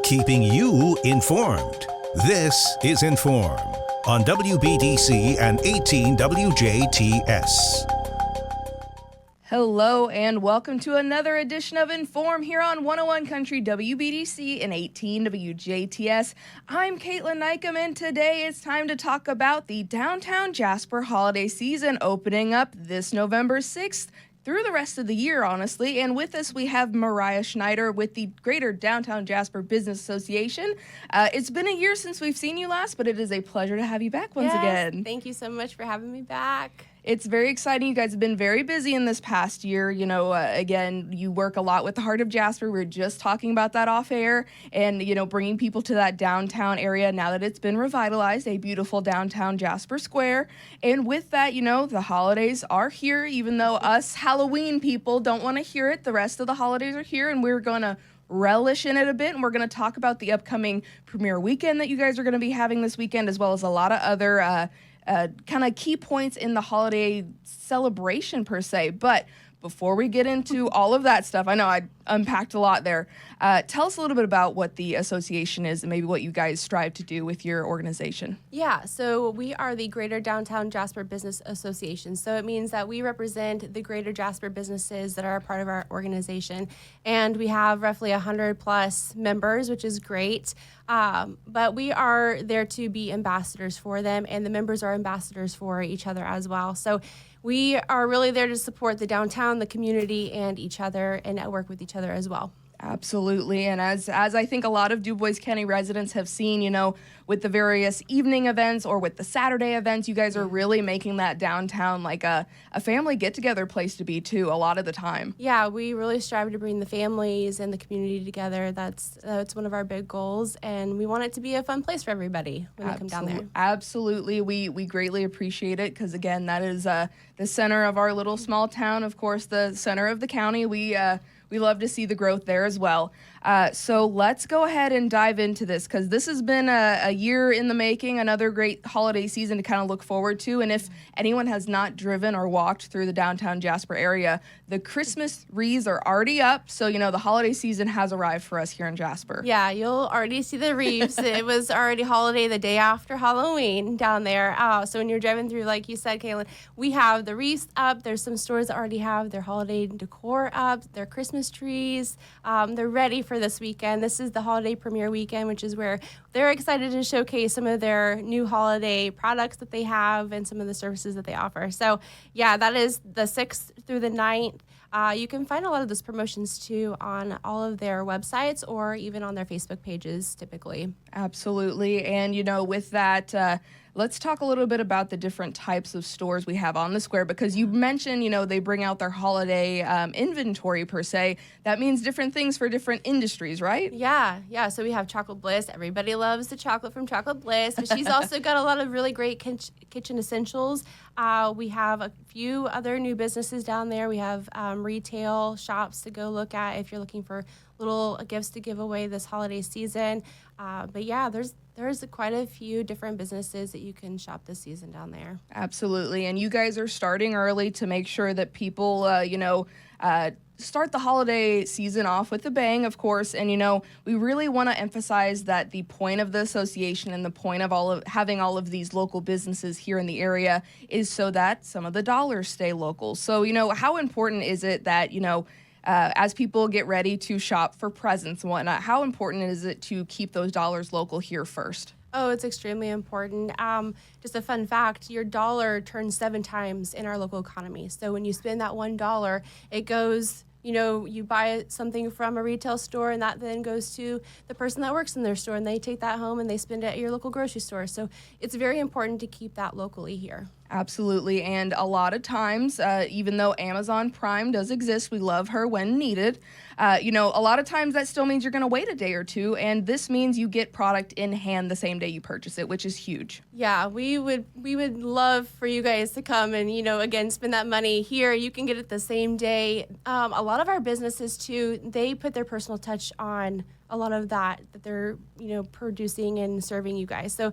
Keeping you informed. This is In.form on WBDC and 18 WJTS. Hello and welcome to another edition of In.form here on 101 Country WBDC and 18 WJTS. I'm Kaitlyn Neukam, and today it's time to talk about the Downtown Jasper Holiday season opening up this November 6th through the rest of the year, honestly. And with us, we have Mariah Schneider with the Greater Downtown Jasper Business Association. It's been a year since we've seen you last, but it is a pleasure to have you back once again. Thank you so much for having me back. It's very exciting. You guys have been very busy in this past year. You know, again, you work a lot with the Heart of Jasper. We were just talking about that off air and, you know, bringing people to that downtown area now that it's been revitalized, a beautiful downtown Jasper Square. And with that, you know, the holidays are here, even though us Halloween people don't want to hear it. The rest of the holidays are here, and we're going to relish in it a bit, and we're going to talk about the upcoming premiere weekend that you guys are going to be having this weekend, as well as a lot of other kind of key points in the holiday celebration per se. But before we get into all of that stuff, I know I unpacked a lot there. Tell us a little bit about what the association is and maybe what you guys strive to do with your organization. Yeah, so we are the Greater Downtown Jasper Business Association. So it means that we represent the Greater Jasper businesses that are a part of our organization. And we have roughly 100 plus members, which is great. But we are there to be ambassadors for them, and the members are ambassadors for each other as well. So we are really there to support the downtown, the community, and each other, and network with each other as well. Absolutely. And as I think a lot of DuBois County residents have seen, you know, with the various evening events or with the Saturday events, you guys are really making that downtown like a family get-together place to be, too, a lot of the time. Yeah, we really strive to bring the families and the community together. That's one of our big goals, and we want it to be a fun place for everybody when they come down there. Absolutely. We greatly appreciate it because, again, that is the center of our little small town, of course, the center of the county. We love to see the growth there as well. So let's go ahead and dive into this because this has been a year in the making, another great holiday season to kind of look forward to. And if anyone has not driven or walked through the downtown Jasper area, the Christmas wreaths are already up. So, you know, the holiday season has arrived for us here in Jasper. Yeah, you'll already see the wreaths. It was already holiday the day after Halloween down there. So when you're driving through, like you said, Kaitlyn, we have the wreaths up. There's some stores that already have their holiday decor up, their Christmas trees. They're ready for this weekend. This is the holiday premiere weekend, which is where they're excited to showcase some of their new holiday products that they have and some of the services that they offer. So, yeah, that is the 6th through the 9th. You can find a lot of those promotions, too, on all of their websites or even on their Facebook pages, typically. Absolutely. And, you know, with that, let's talk a little bit about the different types of stores we have on the square, because you mentioned, you know, they bring out their holiday inventory per se. That means different things for different industries, right? Yeah. So we have Chocolate Bliss. Everybody loves the chocolate from Chocolate Bliss, but she's also got a lot of really great kitchen essentials. We have a few other new businesses down there. We have retail shops to go look at if you're looking for little gifts to give away this holiday season. But yeah, there's quite a few different businesses that you can shop this season down there. Absolutely. And you guys are starting early to make sure that people, start the holiday season off with a bang, of course. And, you know, we really want to emphasize that the point of the association and the point of having all of these local businesses here in the area is so that some of the dollars stay local. So, you know, how important is it that, you know, as people get ready to shop for presents and whatnot, how important is it to keep those dollars local here first? Oh, it's extremely important. Just a fun fact, your dollar turns 7 times in our local economy. So when you spend that $1, it goes, you know, you buy something from a retail store and that then goes to the person that works in their store and they take that home and they spend it at your local grocery store. So it's very important to keep that locally here. Absolutely. And a lot of times, even though Amazon Prime does exist, we love her when needed. A lot of times that still means you're going to wait a day or two. And this means you get product in hand the same day you purchase it, which is huge. Yeah, we would love for you guys to come and, again, spend that money here. You can get it the same day. A lot of our businesses, too, they put their personal touch on a lot of that they're, producing and serving you guys. So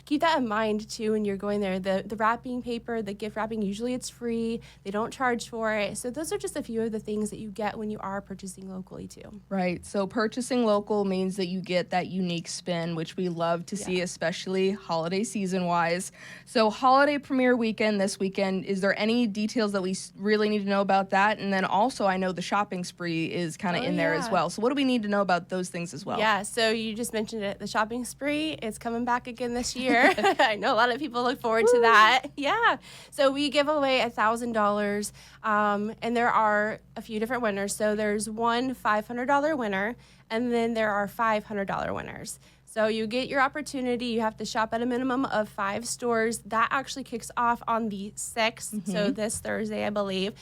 keep that in mind too when you're going there. The wrapping paper, the gift wrapping, usually it's free. They don't charge for it. So those are just a few of the things that you get when you are purchasing locally too. Right. So purchasing local means that you get that unique spin, which we love to see, especially holiday season wise. So holiday premiere weekend this weekend, is there any details that we really need to know about that? And then also I know the shopping spree is kind of in there as well. So what do we need to know about those things as well? Yeah, so you just mentioned it. The shopping spree is coming back again this year. I know a lot of people look forward to that. Yeah. So we give away $1,000, and there are a few different winners. So there's one $500 winner, and then there are $500 winners. So you get your opportunity. You have to shop at a minimum of 5 stores. That actually kicks off on the 6th, so this Thursday, I believe.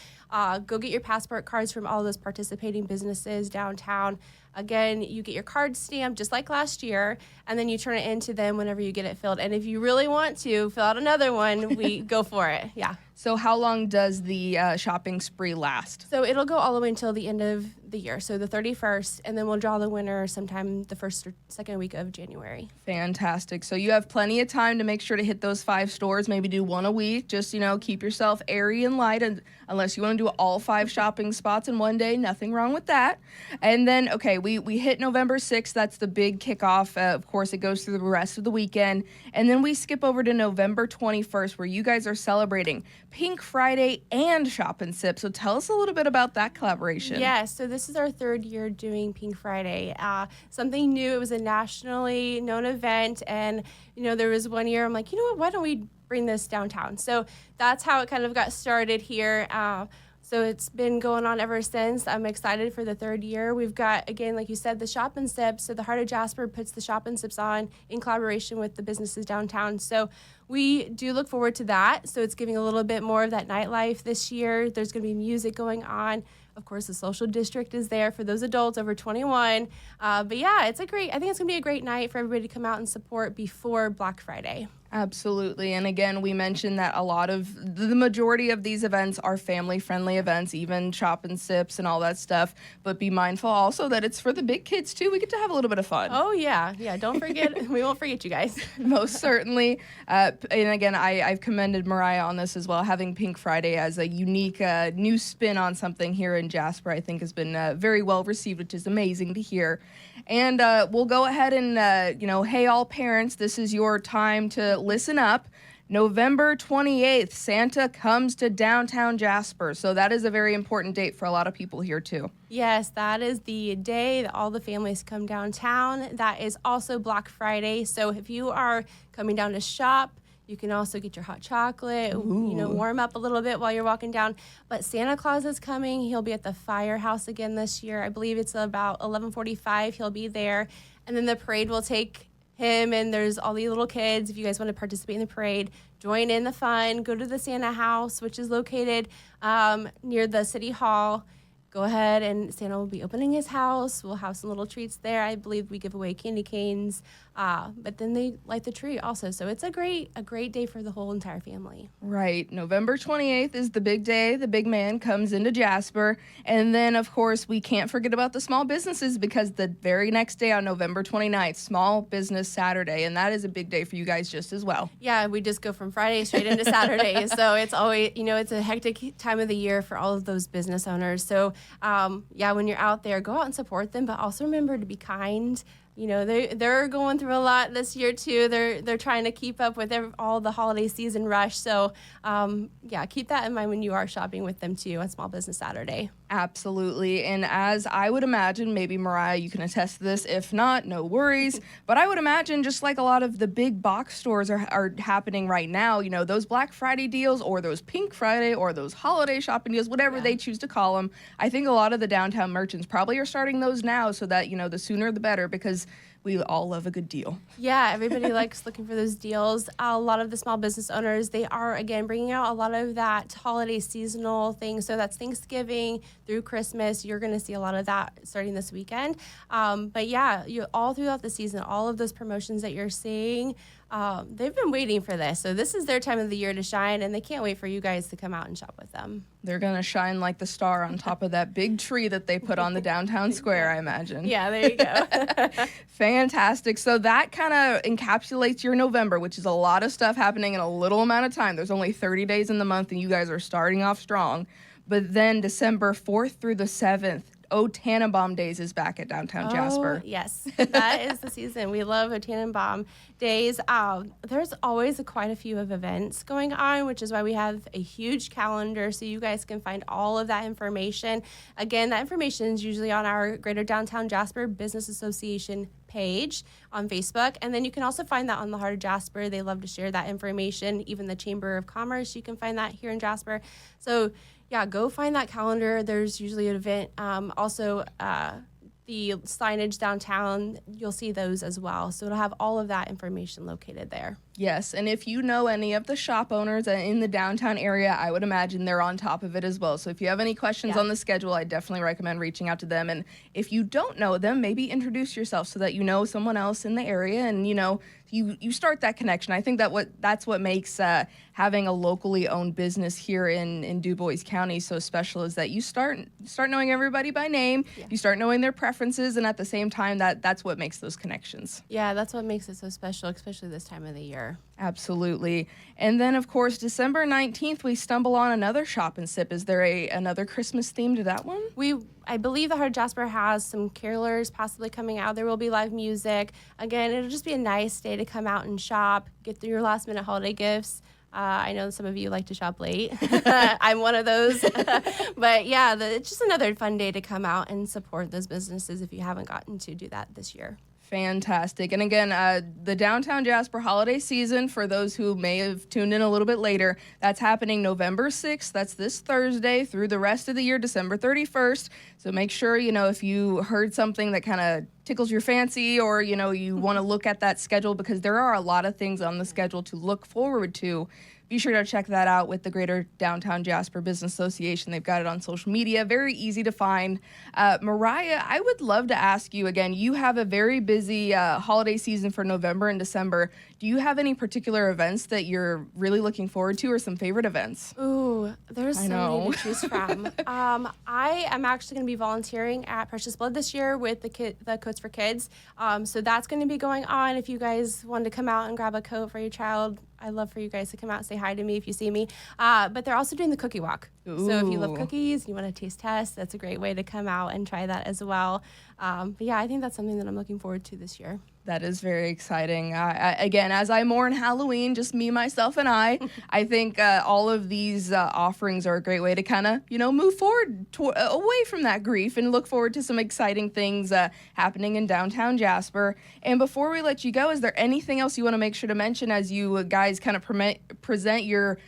Go get your passport cards from all those participating businesses downtown. Again, you get your card stamped just like last year, and then you turn it into them whenever you get it filled. And if you really want to fill out another one, we go for it. Yeah. So how long does the shopping spree last? So it'll go all the way until the end of the year, so the 31st, and then we'll draw the winner sometime the first or second week of January. Fantastic. So you have plenty of time to make sure to hit those 5 stores, maybe do one a week. Just, keep yourself airy and light, and unless you want to do all 5 shopping spots in one day, nothing wrong with that. And then, okay, we hit November 6th. That's the big kickoff. Of course, it goes through the rest of the weekend. And then we skip over to November 21st, where you guys are celebrating Pink Friday and Shop and Sip. So tell us a little bit about that collaboration. Yes, so this is our 3rd year doing Pink Friday. Something new. It was a nationally known event, and there was one year I'm like, you know what? Why don't we bring this downtown? So that's how it kind of got started here. So it's been going on ever since. I'm excited for the 3rd year. We've got, again, like you said, the Shop and Sips. So the Heart of Jasper puts the Shop and Sips on in collaboration with the businesses downtown. So we do look forward to that. So it's giving a little bit more of that nightlife this year. There's going to be music going on. Of course, the social district is there for those adults over 21. But yeah, I think it's going to be a great night for everybody to come out and support before Black Friday. Absolutely. And again, we mentioned that the majority of these events are family-friendly events, even Shop and Sips and all that stuff. But be mindful also that it's for the big kids, too. We get to have a little bit of fun. Oh, yeah. Yeah, don't forget. We won't forget you guys. Most certainly. And again, I've commended Mariah on this as well. Having Pink Friday as a unique new spin on something here in Jasper, I think has been very well received, which is amazing to hear. And we'll go ahead and, hey, all parents, this is your time to listen up. November 28th, Santa comes to downtown Jasper. So that is a very important date for a lot of people here, too. Yes, that is the day that all the families come downtown. That is also Black Friday. So if you are coming down to shop, you can also get your hot chocolate, warm up a little bit while you're walking down. But Santa Claus is coming. He'll be at the firehouse again this year. I believe it's about 11:45. He'll be there. And then the parade will take him, and there's all the little kids. If you guys want to participate in the parade, join in the fun. Go to the Santa house, which is located near the city hall. Go ahead, and Santa will be opening his house. We'll have some little treats there. I believe we give away candy canes, but then they light the tree also. So it's a great day for the whole entire family. Right. November 28th is the big day. The big man comes into Jasper. And then, of course, we can't forget about the small businesses, because the very next day on November 29th, Small Business Saturday. And that is a big day for you guys just as well. Yeah, we just go from Friday straight into Saturday. So it's always, it's a hectic time of the year for all of those business owners. So when you're out there, go out and support them, but also remember to be kind. They're going through a lot this year too. They're trying to keep up with all the holiday season rush. So keep that in mind when you are shopping with them too on Small Business Saturday. Absolutely. And as I would imagine, maybe Mariah, you can attest to this. If not, no worries. But I would imagine, just like a lot of the big box stores are happening right now, those Black Friday deals or those Pink Friday or those holiday shopping deals, whatever they choose to call them. I think a lot of the downtown merchants probably are starting those now, so that, the sooner the better, because we all love a good deal. Yeah, everybody likes looking for those deals. A lot of the small business owners, they are, again, bringing out a lot of that holiday seasonal thing. So that's Thanksgiving through Christmas. You're going to see a lot of that starting this weekend. But yeah, all throughout the season, all of those promotions that you're seeing, they've been waiting for this. So this is their time of the year to shine, and they can't wait for you guys to come out and shop with them. They're going to shine like the star on top of that big tree that they put on the downtown square, I imagine. Yeah, there you go. Fantastic. So that kind of encapsulates your November, which is a lot of stuff happening in a little amount of time. There's only 30 days in the month, and you guys are starting off strong. But then December 4th through the 7th, Tannenbaum Days is back at Downtown Jasper. Yes, that is the season. We love Tannenbaum Days. There's always quite a few of events going on, which is why we have a huge calendar so you guys can find all of that information. Again, that information is usually on our Greater Downtown Jasper Business Association page on Facebook. And then you can also find that on the Heart of Jasper. They love to share that information. Even the Chamber of Commerce, you can find that here in Jasper. So yeah, go find that calendar. There's usually an event. Also, the signage downtown, you'll see those as well. So it'll have all of that information located there. Yes, and if you know any of the shop owners in the downtown area, I would imagine they're on top of it as well. So if you have any questions on the schedule, I definitely recommend reaching out to them. And if you don't know them, maybe introduce yourself so that you know someone else in the area and, you start that connection. I think that's what makes having a locally owned business here in DuBois County so special is that you start knowing everybody by name, you start knowing their preferences, and at the same time, that's what makes those connections. Yeah, that's what makes it so special, especially this time of the year. Absolutely. And then, of course, December 19th, we stumble on another Shop and Sip. Is there another Christmas theme to that one? I believe the Heart of Jasper has some carolers possibly coming out. There will be live music. Again, it'll just be a nice day to come out and shop, get through your last-minute holiday gifts. I know some of you like to shop late. I'm one of those. But yeah, it's just another fun day to come out and support those businesses if you haven't gotten to do that this year. Fantastic. And again, the Downtown Jasper holiday season, for those who may have tuned in a little bit later, that's happening November 6th. That's this Thursday through the rest of the year, December 31st. So make sure, if you heard something that kind of tickles your fancy or, you want to look at that schedule, because there are a lot of things on the schedule to look forward to. Be sure to check that out with the Greater Downtown Jasper Business Association. They've got it on social media. Very easy to find. Mariah, I would love to ask you again, you have a very busy holiday season for November and December. Do you have any particular events that you're really looking forward to or some favorite events? Ooh, there's so many to choose from. I am actually going to be volunteering at Precious Blood this year with the Coats for Kids. So that's going to be going on. If you guys want to come out and grab a coat for your child, I'd love for you guys to come out and say hi to me if you see me. But they're also doing the cookie walk. Ooh. So if you love cookies, you want to taste test, that's a great way to come out and try that as well. But yeah, I think that's something that I'm looking forward to this year. That is very exciting. Again, as I mourn Halloween, just me, myself, and I think all of these offerings are a great way to kind of, move forward away from that grief and look forward to some exciting things happening in downtown Jasper. And before we let you go, is there anything else you want to make sure to mention as you guys kind of present your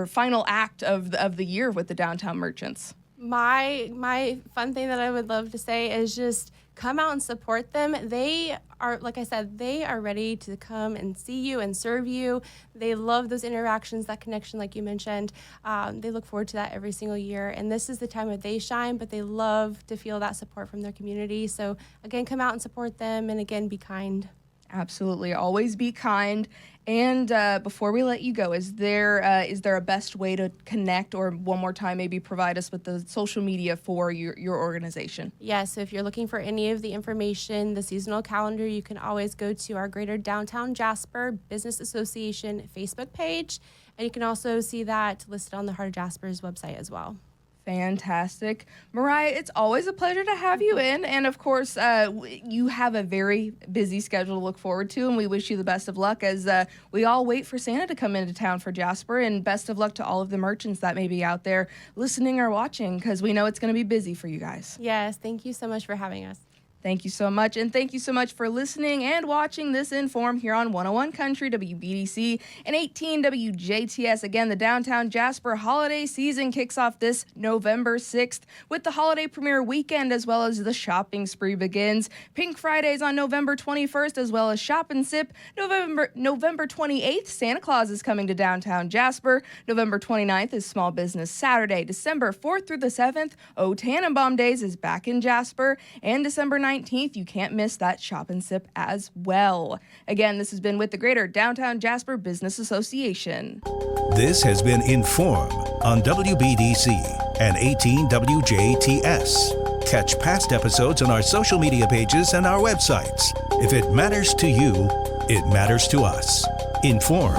final act of the year with the downtown merchants? My fun thing that I would love to say is just come out and support them. They are, like I said, they are ready to come and see you and serve you. They love those interactions, that connection like you mentioned. They look forward to that every single year. And this is the time that they shine, but they love to feel that support from their community. So again, come out and support them, and again, be kind. Absolutely. Always be kind. And before we let you go, is there a best way to connect, or one more time maybe provide us with the social media for your organization? Yeah, so if you're looking for any of the information, the seasonal calendar, you can always go to our Greater Downtown Jasper Business Association Facebook page. And you can also see that listed on the Heart of Jasper's website as well. Fantastic. Mariah, it's always a pleasure to have you in. And of course, you have a very busy schedule to look forward to, and we wish you the best of luck as we all wait for Santa to come into town for Jasper. And best of luck to all of the merchants that may be out there listening or watching, because we know it's going to be busy for you guys. Yes, thank you so much for having us. Thank you so much, and thank you so much for listening and watching this In.form here on 101 Country, WBDC, and 18 WJTS. Again, the Downtown Jasper Holiday season kicks off this November 6th with the holiday premiere weekend, as well as the shopping spree begins. Pink Fridays on November 21st, as well as Shop and Sip. November 28th, Santa Claus is coming to Downtown Jasper. November 29th is Small Business Saturday. December 4th through the 7th, O Tannenbaum Days is back in Jasper, and December 19th, you can't miss that Shop and Sip as well. Again, this has been with the Greater Downtown Jasper Business Association. This has been In.form on WBDC and 18 WJTS. Catch past episodes on our social media pages and our websites. If it matters to you, it matters to us. In.form.